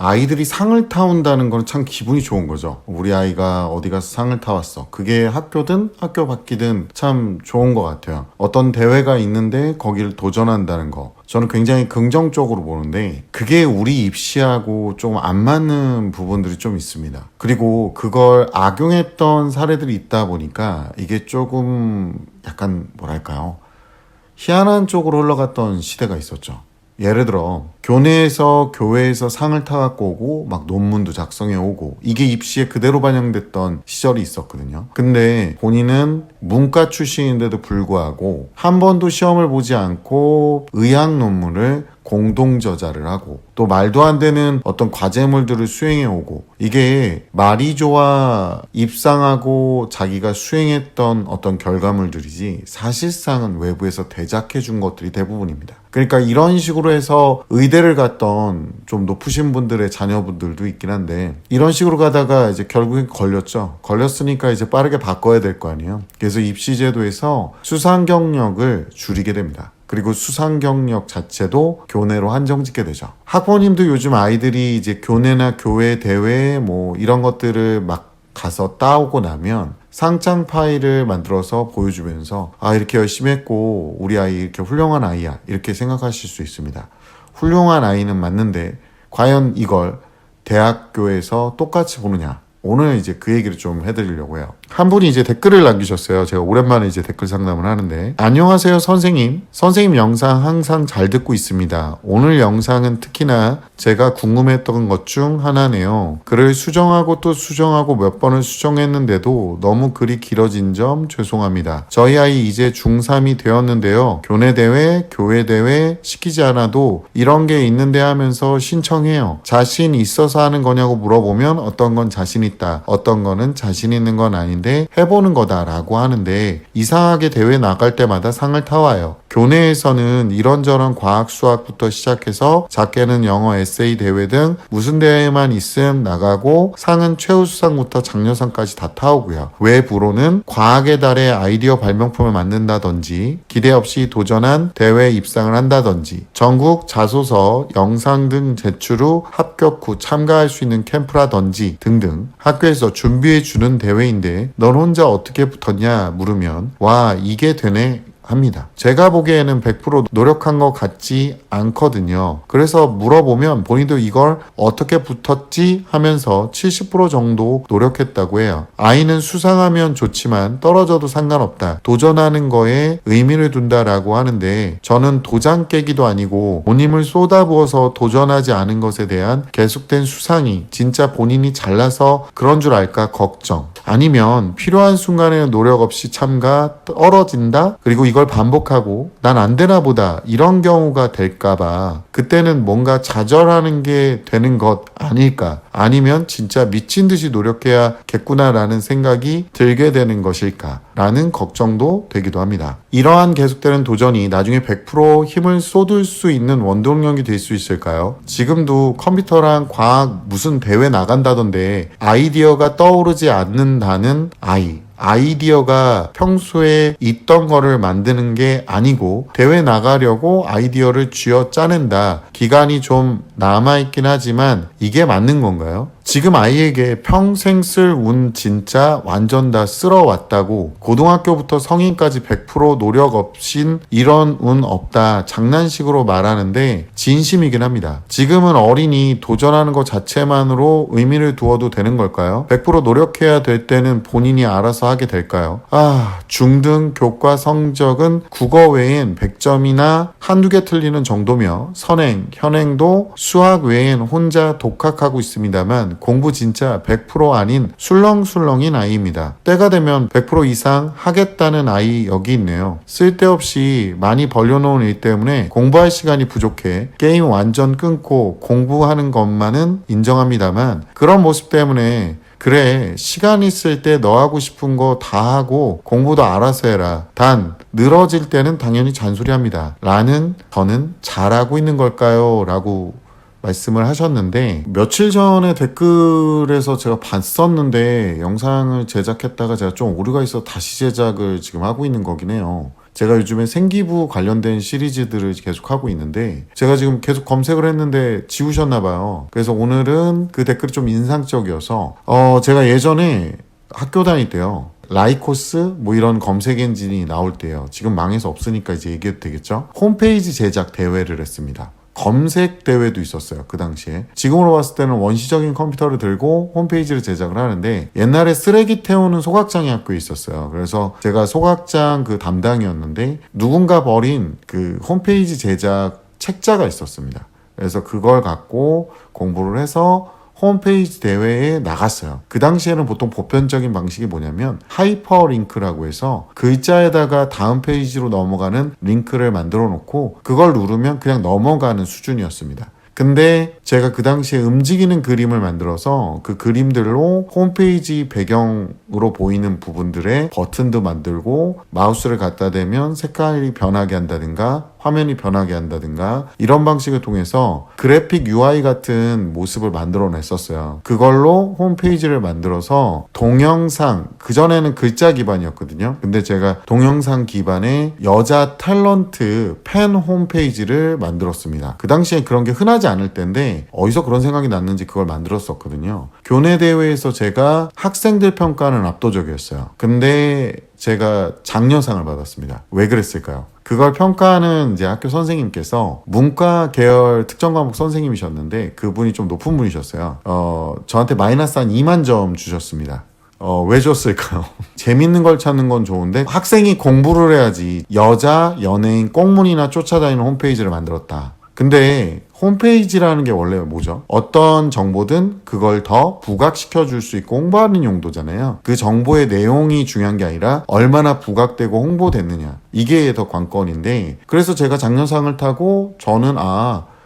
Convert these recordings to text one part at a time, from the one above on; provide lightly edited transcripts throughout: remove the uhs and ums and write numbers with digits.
아이들이 상을 타온다는 건 참 기분이 좋은 거죠. 우리 아이가 어디 가서 상을 타왔어. 그게 학교든 학교 밖이든 참 좋은 것 같아요. 어떤 대회가 있는데 거기를 도전한다는 거. 저는 굉장히 긍정적으로 보는데 그게 우리 입시하고 좀 안 맞는 부분들이 좀 있습니다. 그리고 그걸 악용했던 사례들이 있다 보니까 이게 조금 약간 뭐랄까요? 희한한 쪽으로 흘러갔던 시대가 있었죠. 예를 들어 교내에서 교회에서 상을 타갖고 오고 막 논문도 작성해 오고 이게 입시에 그대로 반영됐던 시절이 있었거든요. 근데 본인은 문과 출신인데도 불구하고 한 번도 시험을 보지 않고 의학 논문을 공동 저자를 하고 또 말도 안 되는 어떤 과제물들을 수행해 오고 이게 말이 좋아 입상하고 자기가 수행했던 어떤 결과물들이지 사실상은 외부에서 대작해 준 것들이 대부분입니다. 그러니까 이런 식으로 해서 의대를 갔던 좀 높으신 분들의 자녀분들도 있긴 한데 이런 식으로 가다가 이제 결국엔 걸렸죠. 걸렸으니까 이제 빠르게 바꿔야 될 거 아니에요. 그래서 입시제도에서 수상 경력을 줄이게 됩니다. 그리고 수상 경력 자체도 교내로 한정짓게 되죠. 학부모님도 요즘 아이들이 이제 교내나 교회 대회 뭐 이런 것들을 막 가서 따오고 나면 상장 파일을 만들어서 보여주면서 아 이렇게 열심히 했고 우리 아이 이렇게 훌륭한 아이야 이렇게 생각하실 수 있습니다. 훌륭한 아이는 맞는데 과연 이걸 대학교에서 똑같이 보느냐? 오늘 이제 그 얘기를 좀 해드리려고 해요. 한 분이 이제 댓글을 남기셨어요. 제가 오랜만에 이제 댓글 상담을 하는데 안녕하세요 선생님. 선생님 영상 항상 잘 듣고 있습니다. 오늘 영상은 특히나 제가 궁금했던 것 중 하나네요. 글을 수정하고 또 수정하고 몇 번을 수정했는데도 너무 글이 길어진 점 죄송합니다. 저희 아이 이제 중3이 되었는데요. 교내대회, 교회대회 시키지 않아도 이런 게 있는데 하면서 신청해요. 자신 있어서 하는 거냐고 물어보면 어떤 건 자신 있다. 어떤 거는 자신 있는 건 아닌데 해보는 거다라고 하는데 이상하게 대회 나갈 때마다 상을 타와요. 교내에서는 이런저런 과학 수학부터 시작해서 작게는 영어 에세이 대회 등 무슨 대회만 있음 나가고 상은 최우수상부터 장려상까지 다 타오고요. 외부로는 과학의 달에 아이디어 발명품을 만든다든지 기대 없이 도전한 대회에 입상을 한다든지 전국 자소서, 영상 등 제출 후 합격 후 참가할 수 있는 캠프라든지 등등 학교에서 준비해주는 대회인데 넌 혼자 어떻게 붙었냐 물으면 와 이게 되네 합니다. 제가 보기에는 100% 노력한 것 같지 않거든요. 그래서 물어보면 본인도 이걸 어떻게 붙었지 하면서 70% 정도 노력했다고 해요. 아이는 수상하면 좋지만 떨어져도 상관없다. 도전하는 거에 의미를 둔다라고 하는데 저는 도장 깨기도 아니고 본인을 쏟아부어서 도전하지 않은 것에 대한 계속된 수상이 진짜 본인이 잘나서 그런 줄 알까 걱정. 아니면 필요한 순간에는 노력 없이 참가 떨어진다? 그리고 이걸 반복하고 난 안 되나 보다 이런 경우가 될까봐 그때는 뭔가 좌절하는 게 되는 것 아닐까 아니면 진짜 미친 듯이 노력해야겠구나라는 생각이 들게 되는 것일까 라는 걱정도 되기도 합니다. 이러한 계속되는 도전이 나중에 100% 힘을 쏟을 수 있는 원동력이 될 수 있을까요? 지금도 컴퓨터랑 과학 무슨 대회 나간다던데 아이디어가 떠오르지 않는다는 아이디어가 평소에 있던 거를 만드는 게 아니고 대회 나가려고 아이디어를 쥐어 짜낸다. 기간이 좀 남아있긴 하지만 이게 맞는 건가요? 지금 아이에게 평생 쓸 운 진짜 완전 다 쓸어왔다고 고등학교부터 성인까지 100% 노력 없인 이런 운 없다 장난식으로 말하는데 진심이긴 합니다. 지금은 어린이 도전하는 것 자체만으로 의미를 두어도 되는 걸까요? 100% 노력해야 될 때는 본인이 알아서 하게 될까요? 중등 교과 성적은 국어 외엔 100점이나 한두 개 틀리는 정도며 선행, 현행도 수학 외엔 혼자 독학하고 있습니다만 공부 진짜 100% 아닌 술렁술렁인 아이입니다. 때가 되면 100% 이상 하겠다는 아이 여기 있네요. 쓸데없이 많이 벌려놓은 일 때문에 공부할 시간이 부족해 게임 완전 끊고 공부하는 것만은 인정합니다만 그런 모습 때문에 그래 시간 있을 때 너 하고 싶은 거 다 하고 공부도 알아서 해라. 단 늘어질 때는 당연히 잔소리합니다. 라는 저는 잘하고 있는 걸까요? 라고 말씀을 하셨는데 며칠 전에 댓글에서 제가 봤었는데 영상을 제작했다가 제가 좀 오류가 있어서 다시 제작을 지금 하고 있는 거긴 해요. 제가 요즘에 생기부 관련된 시리즈들을 계속 하고 있는데 제가 지금 계속 검색을 했는데 지우셨나 봐요. 그래서 오늘은 그 댓글이 좀 인상적이어서 제가 예전에 학교 다닐 때요. 라이코스 뭐 이런 검색 엔진이 나올 때요. 지금 망해서 없으니까 이제 얘기해도 되겠죠. 홈페이지 제작 대회를 했습니다. 검색 대회도 있었어요. 그 당시에. 지금으로 봤을 때는 원시적인 컴퓨터를 들고 홈페이지를 제작을 하는데 옛날에 쓰레기 태우는 소각장이 학교에 있었어요. 그래서 제가 소각장 그 담당이었는데 누군가 버린 그 홈페이지 제작 책자가 있었습니다. 그래서 그걸 갖고 공부를 해서 홈페이지 대회에 나갔어요. 그 당시에는 보통 보편적인 방식이 뭐냐면 하이퍼링크라고 해서 글자에다가 다음 페이지로 넘어가는 링크를 만들어 놓고 그걸 누르면 그냥 넘어가는 수준이었습니다. 근데 제가 그 당시에 움직이는 그림을 만들어서 그 그림들로 홈페이지 배경으로 보이는 부분들에 버튼도 만들고 마우스를 갖다 대면 색깔이 변하게 한다든가 화면이 변하게 한다든가 이런 방식을 통해서 그래픽 UI 같은 모습을 만들어 냈었어요. 그걸로 홈페이지를 만들어서 동영상, 그전에는 글자 기반이었거든요. 근데 제가 동영상 기반의 여자 탤런트 팬 홈페이지를 만들었습니다. 그 당시에 그런 게 흔하지 않을 때인데 어디서 그런 생각이 났는지 그걸 만들었었거든요. 교내 대회에서 제가 학생들 평가는 압도적이었어요. 근데 제가 장려상을 받았습니다. 왜 그랬을까요? 그걸 평가하는 이제 학교 선생님께서 문과 계열 특정 과목 선생님이셨는데 그분이 좀 높은 분이셨어요. 저한테 마이너스 한 2만 점 주셨습니다. 왜 줬을까요? 재밌는 걸 찾는 건 좋은데 학생이 공부를 해야지 여자 연예인 꽁문이나 쫓아다니는 홈페이지를 만들었다. 근데 홈페이지라는 게 원래 뭐죠? 어떤 정보든 그걸 더 부각시켜 줄 수 있고 홍보하는 용도잖아요. 그 정보의 내용이 중요한 게 아니라 얼마나 부각되고 홍보됐느냐. 이게 더 관건인데 그래서 제가 장려상을 타고 저는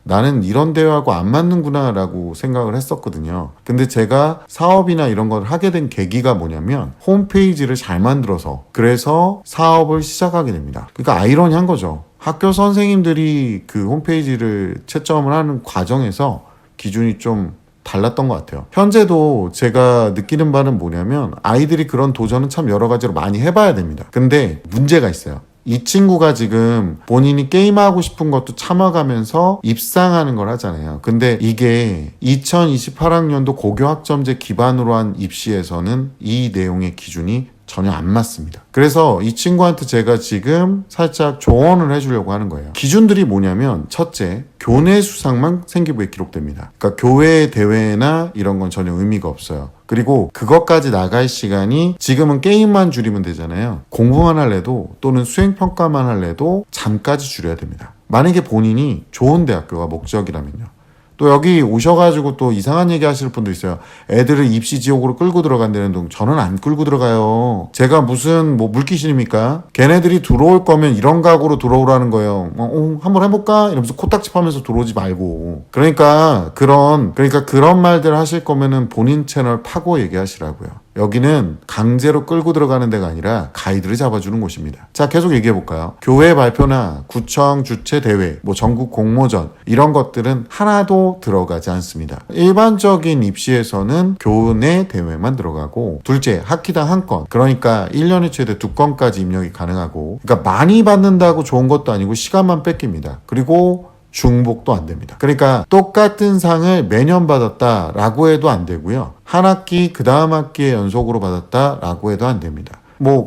나는 이런 대회하고 안 맞는구나 라고 생각을 했었거든요. 근데 제가 사업이나 이런 걸 하게 된 계기가 뭐냐면 홈페이지를 잘 만들어서 그래서 사업을 시작하게 됩니다. 그러니까 아이러니한 거죠. 학교 선생님들이 그 홈페이지를 채점을 하는 과정에서 기준이 좀 달랐던 것 같아요. 현재도 제가 느끼는 바는 뭐냐면 아이들이 그런 도전은 참 여러 가지로 많이 해봐야 됩니다. 근데 문제가 있어요. 이 친구가 지금 본인이 게임하고 싶은 것도 참아가면서 입상하는 걸 하잖아요. 근데 이게 2028학년도 고교학점제 기반으로 한 입시에서는 이 내용의 기준이 전혀 안 맞습니다. 그래서 이 친구한테 제가 지금 살짝 조언을 해주려고 하는 거예요. 기준들이 뭐냐면 첫째, 교내 수상만 생기부에 기록됩니다. 그러니까 교회 대회나 이런 건 전혀 의미가 없어요. 그리고 그것까지 나갈 시간이 지금은 게임만 줄이면 되잖아요. 공부만 할래도 또는 수행평가만 할래도 잠까지 줄여야 됩니다. 만약에 본인이 좋은 대학교가 목적이라면요. 또 여기 오셔가지고 또 이상한 얘기 하실 분도 있어요. 애들을 입시 지옥으로 끌고 들어간다는 둥. 저는 안 끌고 들어가요. 제가 무슨 물귀신입니까? 걔네들이 들어올 거면 이런 각오로 들어오라는 거예요. 한번 해볼까? 이러면서 코딱지 파면서 들어오지 말고. 그러니까 그런 말들 하실 거면은 본인 채널 파고 얘기하시라고요. 여기는 강제로 끌고 들어가는 데가 아니라 가이드를 잡아주는 곳입니다. 자, 계속 얘기해볼까요? 교회 발표나 구청 주최 대회, 전국 공모전 이런 것들은 하나도 들어가지 않습니다. 일반적인 입시에서는 교내 대회만 들어가고 둘째, 학기당 한 건. 그러니까 1년에 최대 2건까지 입력이 가능하고 그러니까 많이 받는다고 좋은 것도 아니고 시간만 뺏깁니다. 그리고 중복도 안 됩니다. 그러니까 똑같은 상을 매년 받았다라고 해도 안 되고요. 한 학기 그 다음 학기에 연속으로 받았다라고 해도 안 됩니다.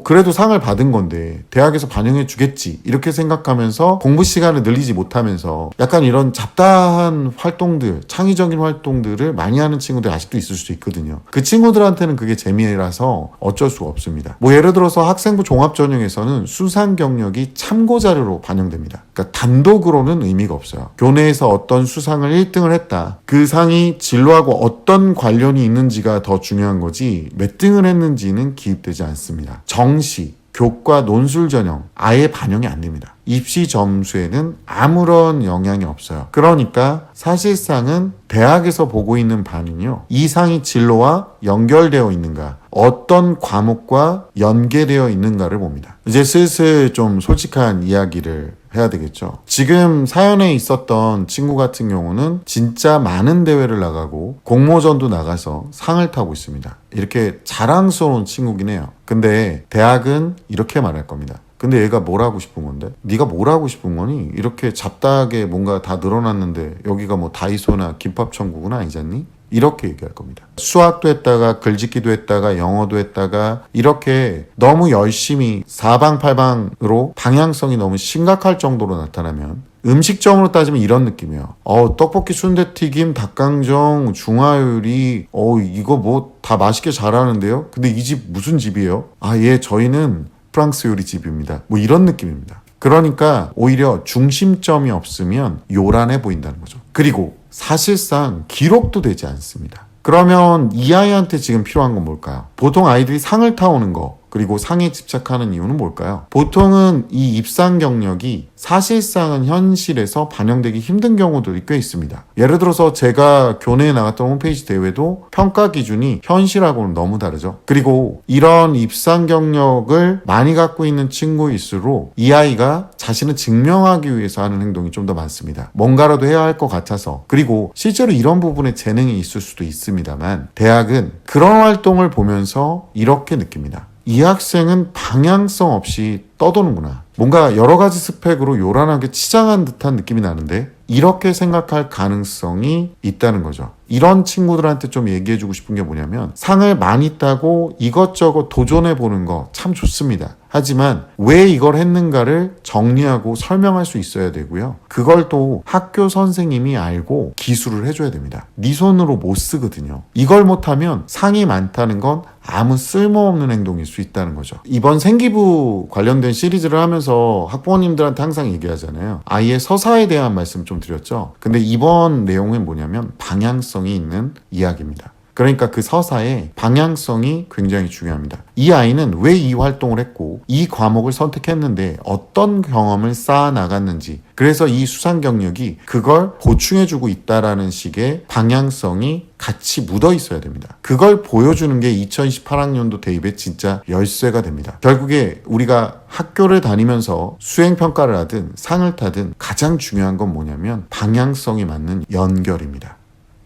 그래도 상을 받은 건데 대학에서 반영해 주겠지 이렇게 생각하면서 공부 시간을 늘리지 못하면서 약간 이런 잡다한 활동들, 창의적인 활동들을 많이 하는 친구들이 아직도 있을 수 있거든요. 그 친구들한테는 그게 재미라서 어쩔 수가 없습니다. 예를 들어서 학생부 종합전형에서는 수상 경력이 참고 자료로 반영됩니다. 그러니까 단독으로는 의미가 없어요. 교내에서 어떤 수상을 1등을 했다. 그 상이 진로하고 어떤 관련이 있는지가 더 중요한 거지 몇 등을 했는지는 기입되지 않습니다. 정시, 교과 논술 전형 아예 반영이 안 됩니다. 입시 점수에는 아무런 영향이 없어요. 그러니까 사실상은 대학에서 보고 있는 반은요. 이 상이 진로와 연결되어 있는가, 어떤 과목과 연계되어 있는가를 봅니다. 이제 슬슬 좀 솔직한 이야기를 해야 되겠죠. 지금 사연에 있었던 친구 같은 경우는 진짜 많은 대회를 나가고 공모전도 나가서 상을 타고 있습니다. 이렇게 자랑스러운 친구긴 해요. 근데 대학은 이렇게 말할 겁니다. 근데 얘가 뭘 하고 싶은 건데? 네가 뭘 하고 싶은 거니? 이렇게 잡다하게 뭔가 다 늘어났는데 여기가 뭐 다이소나 김밥천국은 아니잖니? 이렇게 얘기할 겁니다. 수학도 했다가 글짓기도 했다가 영어도 했다가 이렇게 너무 열심히 사방팔방으로 방향성이 너무 심각할 정도로 나타나면 음식점으로 따지면 이런 느낌이에요. 떡볶이, 순대튀김, 닭강정, 중화요리 이거 뭐 다 맛있게 잘하는데요? 근데 이 집 무슨 집이에요? 저희는 프랑스 요리 집입니다. 뭐 이런 느낌입니다. 그러니까 오히려 중심점이 없으면 요란해 보인다는 거죠. 그리고 사실상 기록도 되지 않습니다. 그러면 이 아이한테 지금 필요한 건 뭘까요? 보통 아이들이 상을 타오는 거, 그리고 상에 집착하는 이유는 뭘까요? 보통은 이 입상 경력이 사실상은 현실에서 반영되기 힘든 경우들이 꽤 있습니다. 예를 들어서 제가 교내에 나갔던 홈페이지 대회도 평가 기준이 현실하고는 너무 다르죠. 그리고 이런 입상 경력을 많이 갖고 있는 친구일수록 이 아이가 자신을 증명하기 위해서 하는 행동이 좀 더 많습니다. 뭔가라도 해야 할 것 같아서. 그리고 실제로 이런 부분에 재능이 있을 수도 있습니다만 대학은 그런 활동을 보면서 이렇게 느낍니다. 이 학생은 방향성 없이 떠도는구나. 뭔가 여러 가지 스펙으로 요란하게 치장한 듯한 느낌이 나는데 이렇게 생각할 가능성이 있다는 거죠. 이런 친구들한테 좀 얘기해주고 싶은 게 뭐냐면 상을 많이 따고 이것저것 도전해보는 거 참 좋습니다. 하지만 왜 이걸 했는가를 정리하고 설명할 수 있어야 되고요. 그걸 또 학교 선생님이 알고 기술을 해줘야 됩니다. 네 손으로 못 쓰거든요. 이걸 못하면 상이 많다는 건 아무 쓸모없는 행동일 수 있다는 거죠. 이번 생기부 관련된 시리즈를 하면서 학부모님들한테 항상 얘기하잖아요. 아이의 서사에 대한 말씀 좀 드렸죠. 근데 이번 내용은 뭐냐면 방향성이 있는 이야기입니다. 그러니까 그 서사의 방향성이 굉장히 중요합니다. 이 아이는 왜 이 활동을 했고 이 과목을 선택했는데 어떤 경험을 쌓아 나갔는지, 그래서 이 수상 경력이 그걸 보충해주고 있다라는 식의 방향성이 같이 묻어 있어야 됩니다. 그걸 보여주는 게 2018학년도 대입의 진짜 열쇠가 됩니다. 결국에 우리가 학교를 다니면서 수행평가를 하든 상을 타든 가장 중요한 건 뭐냐면 방향성이 맞는 연결입니다.